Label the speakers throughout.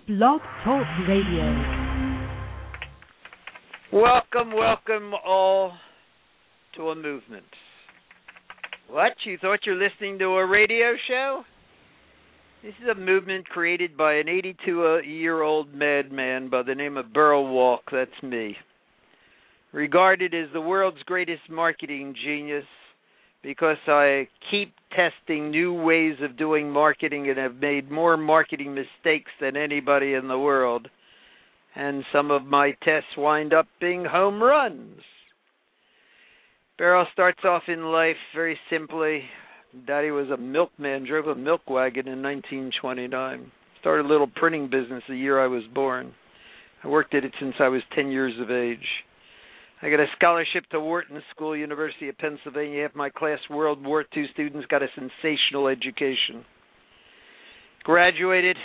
Speaker 1: Blog Talk Radio.
Speaker 2: Welcome all to a movement. What? You thought you're listening to a radio show? This is a movement created by an 82-year-old madman by the name of Beryl Wolk. That's me. Regarded as the world's greatest marketing genius because I keep testing new ways of doing marketing and have made more marketing mistakes than anybody in the world. And some of my tests wind up being home runs. Beryl starts off in life very simply. Daddy was a milkman, drove a milk wagon in 1929. Started a little printing business the year I was born. I worked at it since I was 10 years of age. I got a scholarship to Wharton School, University of Pennsylvania. Half my class, World War II students, got a sensational education. Graduated.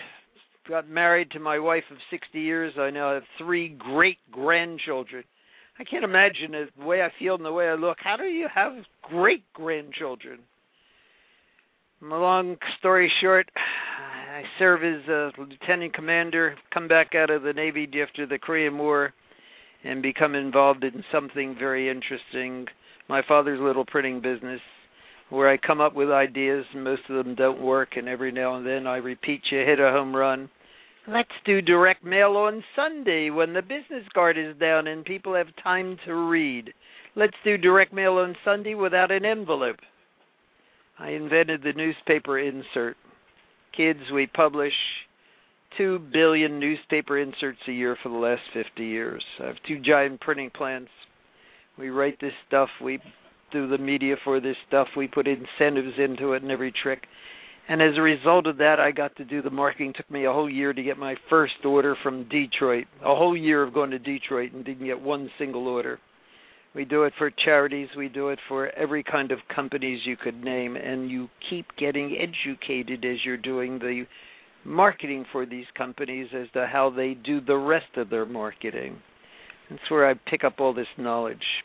Speaker 2: Got married to my wife of 60 years. I now have 3 great-grandchildren. I can't imagine the way I feel and the way I look. How do you have great-grandchildren? Long story short, I serve as a lieutenant commander, come back out of the Navy after the Korean War, and become involved in something very interesting. My father's little printing business, where I come up with ideas, and most of them don't work, and every now and then I repeat, you hit a home run. Let's do direct mail on Sunday when the business card is down and people have time to read. Let's do direct mail on Sunday without an envelope. I invented the newspaper insert. Kids, we publish 2 billion newspaper inserts a year for the last 50 years. I have 2 giant printing plants. We write this stuff. We do the media for this stuff. We put incentives into it and every trick. And as a result of that, I got to do the marketing. It took me a whole year to get my first order from Detroit. A whole year of going to Detroit and didn't get one single order. We do it for charities. We do it for every kind of companies you could name. And you keep getting educated as you're doing the marketing for these companies as to how they do the rest of their marketing. That's where I pick up all this knowledge.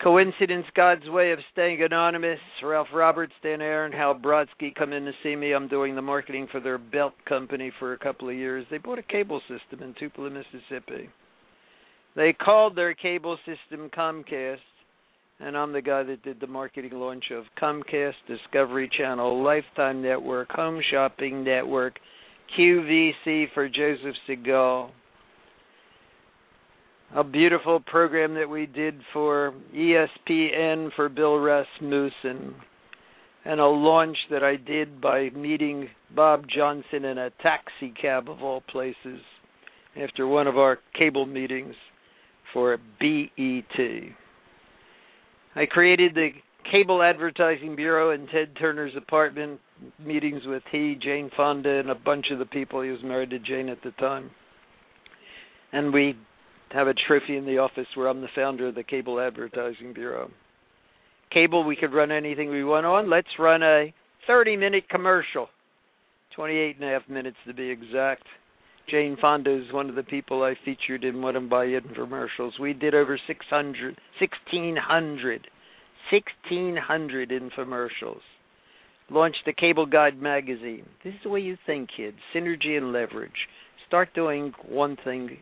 Speaker 2: Coincidence, God's way of staying anonymous. Ralph Roberts, Dan Aaron, Hal Brodsky come in to see me. I'm doing the marketing for their belt company for a couple of years. They bought a cable system in Tupelo, Mississippi. They called their cable system Comcast, and I'm the guy that did the marketing launch of Comcast, Discovery Channel, Lifetime Network, Home Shopping Network, QVC for Joseph Segal. A beautiful program that we did for ESPN for Bill Rasmussen, and a launch that I did by meeting Bob Johnson in a taxi cab of all places after one of our cable meetings for BET. I created the Cable Advertising Bureau in Ted Turner's apartment, meetings with Jane Fonda, and a bunch of the people. He was married to Jane at the time. And we have a trophy in the office where I'm the founder of the Cable Advertising Bureau. Cable, we could run anything we want on. Let's run a 30-minute commercial, 28 and a half minutes to be exact. Jane Fonda is one of the people I featured in one of my infomercials. We did over 1,600 infomercials. Launched the Cable Guide magazine. This is the way you think, kids. Synergy and leverage. Start doing one thing.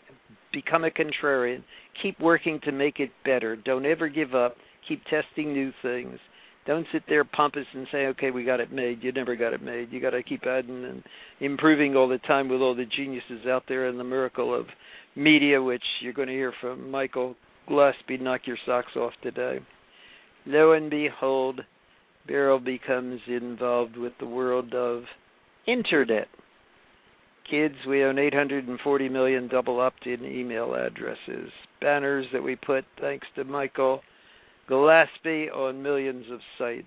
Speaker 2: Become a contrarian. Keep working to make it better. Don't ever give up. Keep testing new things. Don't sit there pompous and say, okay, we got it made. You never got it made. You got to keep adding and improving all the time with all the geniuses out there and the miracle of media, which you're going to hear from Michael Gillespie knock your socks off today. Lo and behold, Beryl becomes involved with the world of Internet. Kids, we own 840 million double opt-in email addresses. Banners that we put, thanks to Michael Gillespie, on millions of sites.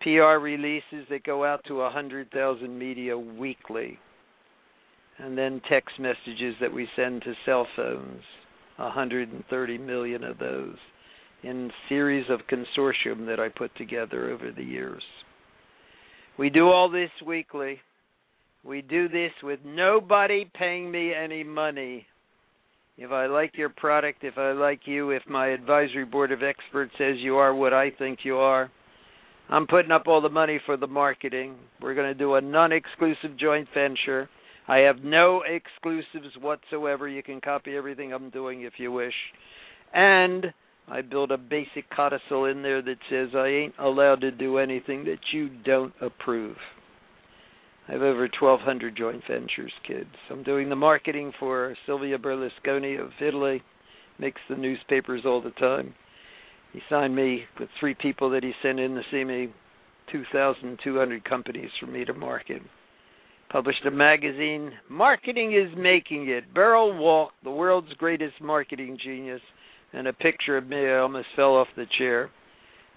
Speaker 2: PR releases that go out to 100,000 media weekly. And then text messages that we send to cell phones, 130 million of those, in series of consortium that I put together over the years. We do all this weekly. We do this with nobody paying me any money. If I like your product, if I like you, if my advisory board of experts says you are what I think you are, I'm putting up all the money for the marketing. We're going to do a non-exclusive joint venture. I have no exclusives whatsoever. You can copy everything I'm doing if you wish. And I build a basic codicil in there that says I ain't allowed to do anything that you don't approve. I have over 1,200 joint ventures, kids. I'm doing the marketing for Silvio Berlusconi of Italy. Makes the newspapers all the time. He signed me with 3 people that he sent in to see me, 2,200 companies for me to market. Published a magazine, Marketing is Making It. Beryl Wolk, the world's greatest marketing genius, and a picture of me. I almost fell off the chair.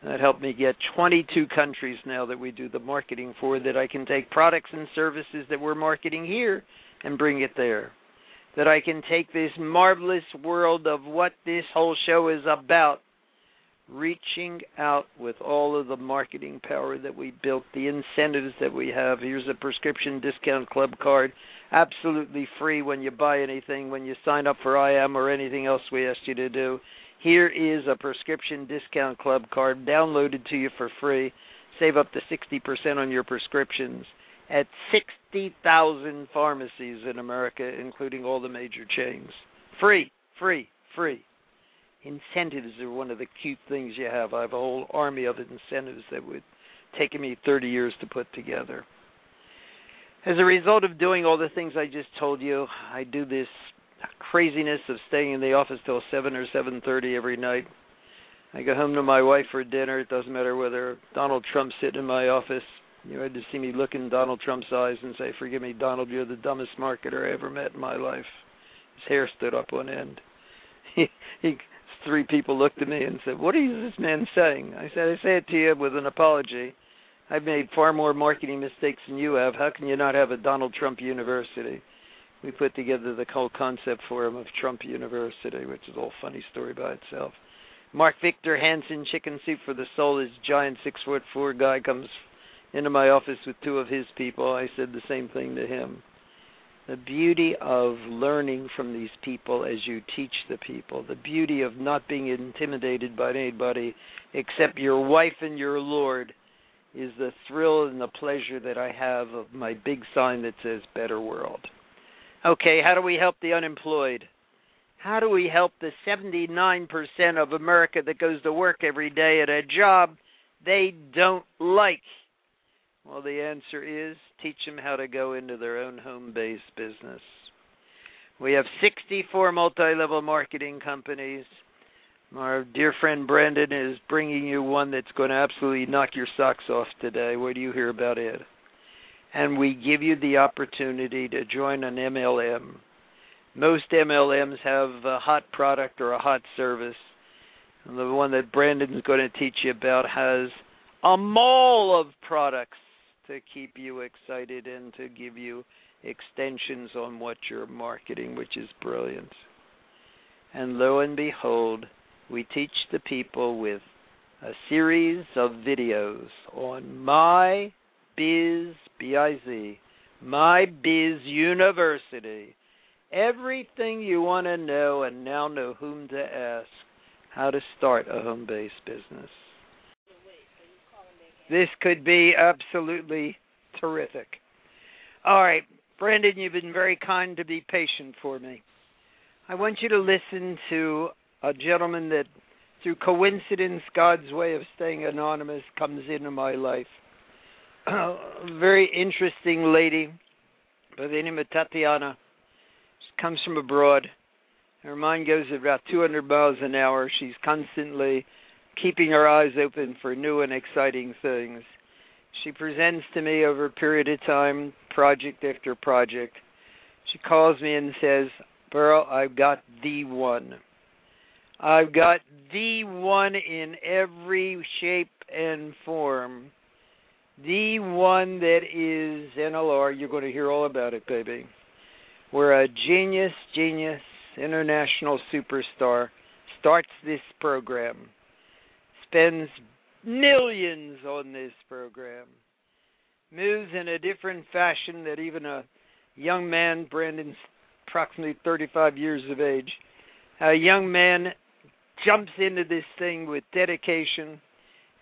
Speaker 2: That helped me get 22 countries now that we do the marketing for, that I can take products and services that we're marketing here and bring it there. That I can take this marvelous world of what this whole show is about, reaching out with all of the marketing power that we built, the incentives that we have. Here's a prescription discount club card, absolutely free when you buy anything, when you sign up for IAM or anything else we asked you to do. Here is a prescription discount club card downloaded to you for free. Save up to 60% on your prescriptions at 60,000 pharmacies in America, including all the major chains. Free, free, free. Incentives are one of the cute things you have. I have a whole army of incentives that would take me 30 years to put together. As a result of doing all the things I just told you, I do this craziness of staying in the office till 7 or 7:30 every night. I go home to my wife for dinner. It doesn't matter whether Donald Trump's sitting in my office. You had to see me look in Donald Trump's eyes and say, "Forgive me, Donald, you're the dumbest marketer I ever met in my life." His hair stood up on end. 3 people looked at me and said, "What is this man saying?" I said, "I say it to you with an apology. I've made far more marketing mistakes than you have. How can you not have a Donald Trump University?" We put together the whole concept for him of Trump University, which is a whole funny story by itself. Mark Victor Hansen, Chicken Soup for the Soul, this giant 6'4" guy comes into my office with 2 of his people. I said the same thing to him. The beauty of learning from these people as you teach the people, the beauty of not being intimidated by anybody except your wife and your Lord, is the thrill and the pleasure that I have of my big sign that says Better World. Okay, how do we help the unemployed? How do we help the 79% of America that goes to work every day at a job they don't like? Well, the answer is teach them how to go into their own home-based business. We have 64 multi-level marketing companies. Our dear friend Brandon is bringing you one that's going to absolutely knock your socks off today. Where do you hear about it? And we give you the opportunity to join an MLM. Most MLMs have a hot product or a hot service. And the one that Brandon's going to teach you about has a mall of products to keep you excited and to give you extensions on what you're marketing, which is brilliant. And lo and behold, we teach the people with a series of videos on My Biz, B-I-Z, My Biz University. Everything you want to know and now know whom to ask how to start a home-based business. This could be absolutely terrific. All right, Brandon, you've been very kind to be patient for me. I want you to listen to a gentleman that, through coincidence, God's way of staying anonymous, comes into my life. A very interesting lady by the name of Tatiana. She comes from abroad. Her mind goes at about 200 miles an hour. She's constantly keeping her eyes open for new and exciting things. She presents to me over a period of time, project after project. She calls me and says, "Beryl, I've got the one. I've got the one in every shape and form. The one that is NLR. You're going to hear all about it, baby. Where a genius, international superstar starts this program. Spends millions on this program, moves in a different fashion that even a young man, Brandon's approximately 35 years of age, a young man jumps into this thing with dedication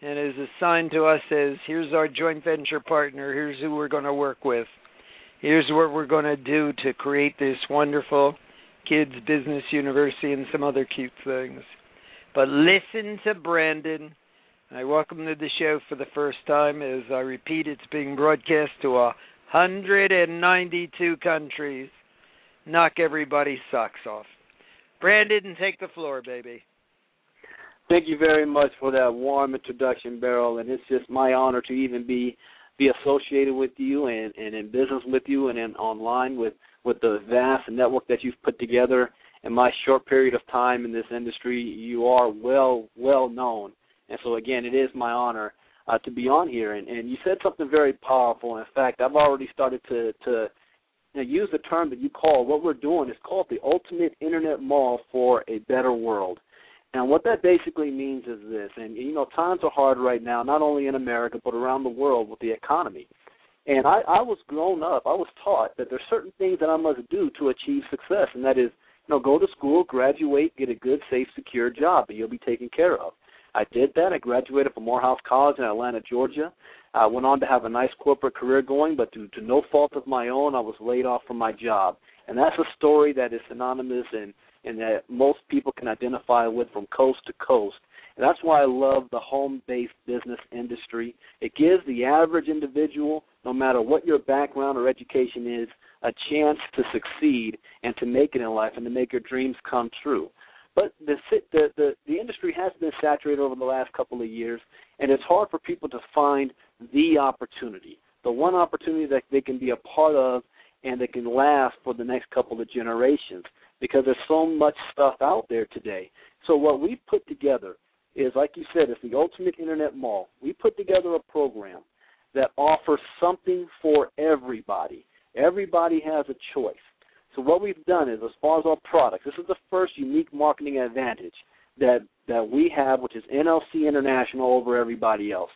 Speaker 2: and is assigned to us as, here's our joint venture partner, here's who we're going to work with. here's what we're going to do to create this wonderful kids business university and some other cute things. But listen to Brandon. I welcome to the show for the first time. As I repeat, it's being broadcast to 192 countries. Knock everybody's socks off. Brandon, take the floor, baby.
Speaker 3: Thank you very much for that warm introduction, Beryl, and it's just my honor to even be associated with you and in business with you and in online with the vast network that you've put together. In my short period of time in this industry, you are well known. And so, again, it is my honor to be on here. And you said something very powerful. In fact, I've already started to use the term that you call, what we're doing is called the ultimate internet mall for a better world. And what that basically means is this, and, times are hard right now, not only in America, but around the world with the economy. And I was grown up, I was taught that there's certain things that I must do to achieve success, and that is, go to school, graduate, get a good, safe, secure job that you'll be taken care of. I did that. I graduated from Morehouse College in Atlanta, Georgia. I went on to have a nice corporate career going, but to no fault of my own, I was laid off from my job. And that's a story that is synonymous and that most people can identify with from coast to coast. And that's why I love the home-based business industry. It gives the average individual, no matter what your background or education is, a chance to succeed and to make it in life and to make your dreams come true. But the industry has been saturated over the last couple of years, and it's hard for people to find the opportunity, the one opportunity that they can be a part of and that can last for the next couple of generations, because there's so much stuff out there today. So what we put together is, like you said, it's the ultimate internet mall. We put together a program that offers something for everybody. Everybody has a choice. So what we've done is, as far as our products, this is the first unique marketing advantage that we have, which is NLC International over everybody else.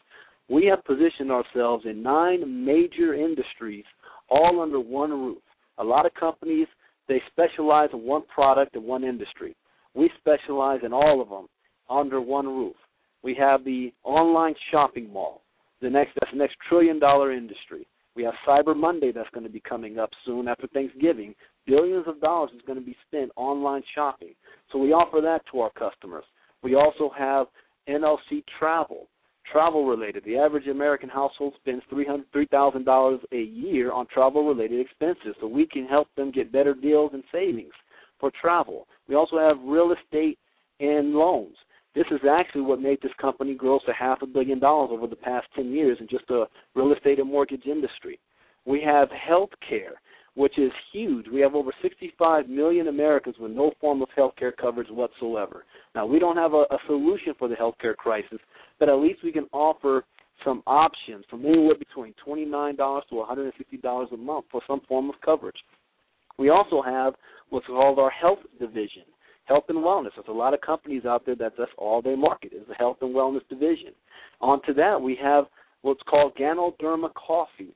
Speaker 3: We have positioned ourselves in 9 major industries all under one roof. A lot of companies, they specialize in one product and one industry. We specialize in all of them under one roof. We have the online shopping mall. That's the next trillion-dollar industry. We have Cyber Monday that's going to be coming up soon after Thanksgiving. Billions of dollars is going to be spent online shopping. So we offer that to our customers. We also have NLC travel-related. The average American household spends $3,000 a year on travel-related expenses, so we can help them get better deals and savings for travel. We also have real estate and loans. This is actually what made this company grow to $500 million over the past 10 years in just the real estate and mortgage industry. We have health care, which is huge. We have over 65 million Americans with no form of health care coverage whatsoever. Now, we don't have a solution for the health care crisis, but at least we can offer some options from anywhere between $29 to $150 a month for some form of coverage. We also have what's called our health division, health and wellness. There's a lot of companies out there that's all they market is the health and wellness division. On to that, we have what's called Ganoderma coffee.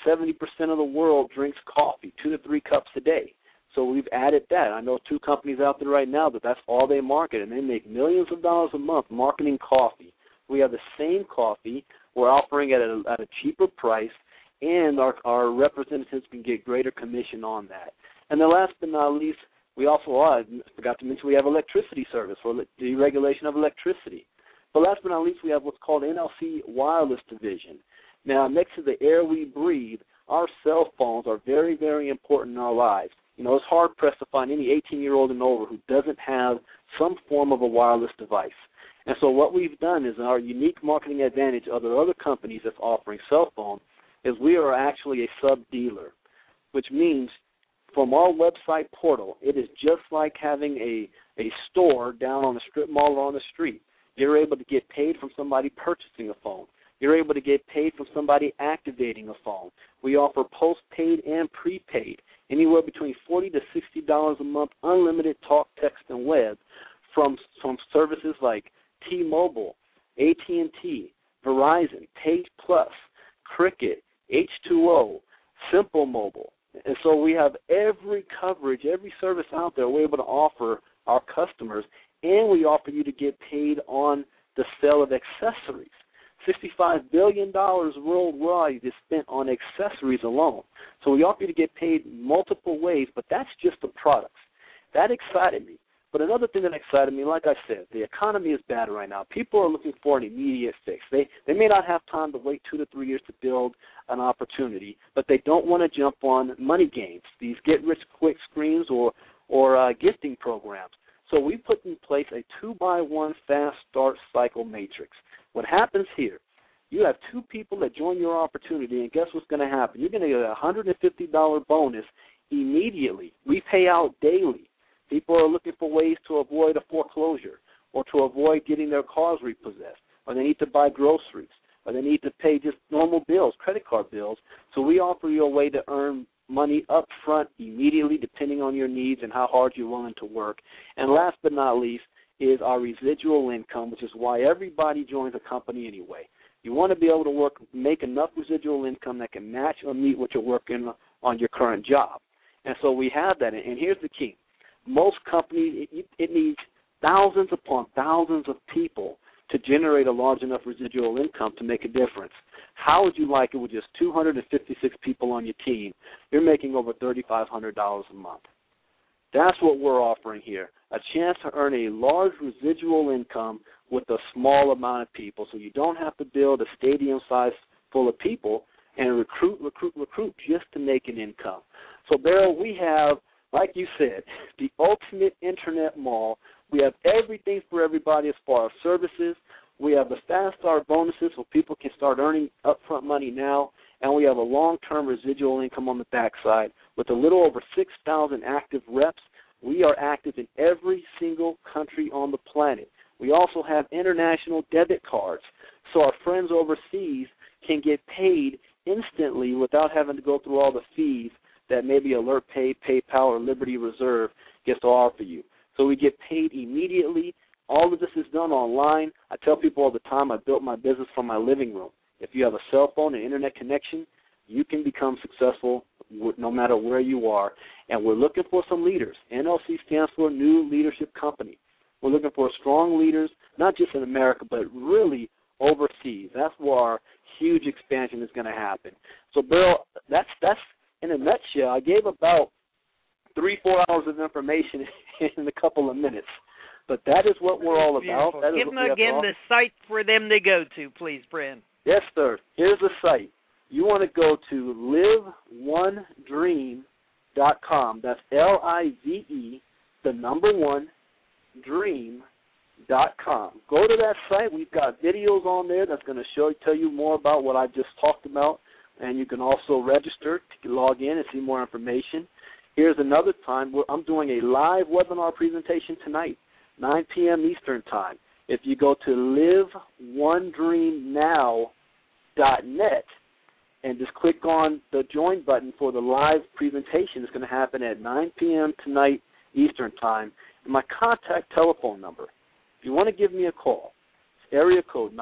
Speaker 3: 70% of the world drinks coffee, 2 to 3 cups a day. So we've added that. I know 2 companies out there right now that's all they market, and they make millions of dollars a month marketing coffee. We have the same coffee. We're offering it at a cheaper price, and our representatives can get greater commission on that. And then last but not least, we also, I forgot to mention, we have electricity service for the regulation of electricity. But last but not least, we have what's called NLC Wireless Division. Now, next to the air we breathe, our cell phones are very, very important in our lives. It's hard-pressed to find any 18-year-old and over who doesn't have some form of a wireless device. And so what we've done is our unique marketing advantage other companies that's offering cell phones is we are actually a sub-dealer, which means from our website portal, it is just like having a store down on a strip mall or on the street. You're able to get paid from somebody purchasing a phone. You're able to get paid from somebody activating a phone. We offer postpaid and prepaid, anywhere between $40 to $60 a month, unlimited talk, text, and web from services like T-Mobile, AT&T, Verizon, Page Plus, Cricket, H2O, Simple Mobile. And so we have every coverage, every service out there we're able to offer our customers, and we offer you to get paid on the sale of accessories. $65 billion worldwide is spent on accessories alone. So we offer you to get paid multiple ways, but that's just the products. That excited me. But another thing that excited me, like I said, the economy is bad right now. People are looking for an immediate fix. They may not have time to wait 2 to 3 years to build an opportunity, but they don't want to jump on money games, these get-rich-quick schemes or gifting programs. So we put in place a 2-by-1 fast start cycle matrix. What happens here, you have 2 people that join your opportunity, and guess what's going to happen? You're going to get a $150 bonus immediately. We pay out daily. People are looking for ways to avoid a foreclosure or to avoid getting their cars repossessed, or they need to buy groceries, or they need to pay just normal bills, credit card bills. So we offer you a way to earn money up front immediately depending on your needs and how hard you're willing to work. And last but not least is our residual income, which is why everybody joins a company anyway. You want to be able to make enough residual income that can match or meet what you're working on your current job. And so we have that. And here's the key. Most companies, it needs thousands upon thousands of people to generate a large enough residual income to make a difference. How would you like it with just 256 people on your team? You're making over $3,500 a month. That's what we're offering here, a chance to earn a large residual income with a small amount of people, so you don't have to build a stadium size full of people and recruit just to make an income. So, Beryl, we have, like you said, the ultimate internet mall. We have everything for everybody as far as services. We have the fast start bonuses so people can start earning upfront money now, and we have a long-term residual income on the backside. With a little over 6,000 active reps, we are active in every single country on the planet. We also have international debit cards, so our friends overseas can get paid instantly without having to go through all the fees that maybe AlertPay, PayPal, or Liberty Reserve gets to offer you. So we get paid immediately. All of this is done online. I tell people all the time I built my business from my living room. If you have a cell phone and internet connection, you can become successful no matter where you are. And we're looking for some leaders. NLC stands for New Leadership Company. We're looking for strong leaders, not just in America, but really overseas. That's where our huge expansion is going to happen. So, Beryl, that's in a nutshell. I gave about 3-4 hours of information in a couple of minutes. But that is what we're all about.
Speaker 2: Give them again the site for them to go to, please, Brand.
Speaker 3: Yes, sir. Here's the site. You want to go to liveonedream.com. That's LIVE, the number 1, dream.com. Go to that site. We've got videos on there that's going to tell you more about what I just talked about, and you can also register to log in and see more information. Here's another time where I'm doing a live webinar presentation tonight, 9 p.m. Eastern Time. If you go to liveonedreamnow.net and just click on the join button for the live presentation, it's going to happen at 9 p.m. tonight Eastern Time. And my contact telephone number, if you want to give me a call, it's area code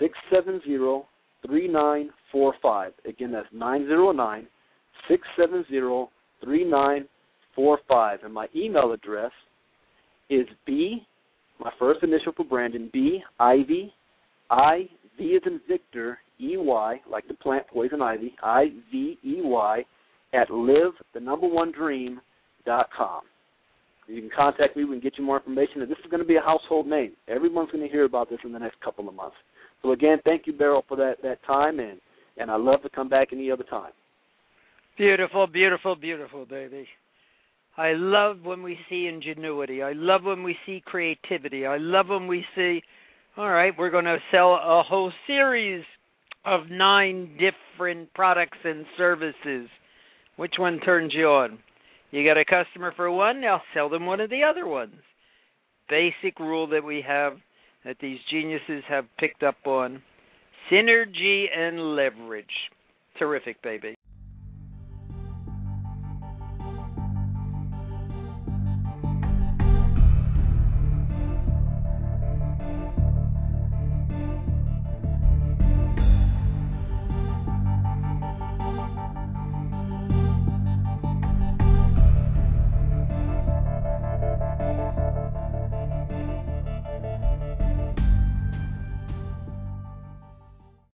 Speaker 3: 909-670-3945. Again, that's 909-670-3945. And my email address is B, my first initial for Brandon, B, Ivey, I, V as in Victor, E-Y, like the plant poison ivy, I-V-E-Y, at live1dream.com. You can contact me. We can get you more information. And this is going to be a household name. Everyone's going to hear about this in the next couple of months. So, again, thank you, Beryl, for that time, and I'd love to come back any other time.
Speaker 2: Beautiful, beautiful, beautiful, baby. I love when we see ingenuity. I love when we see creativity. I love when we see, all right, we're going to sell a whole series of 9 different products and services. Which one turns you on? You got a customer for one, I'll sell them one of the other ones. Basic rule that we have that these geniuses have picked up on. Synergy and leverage. Terrific, baby.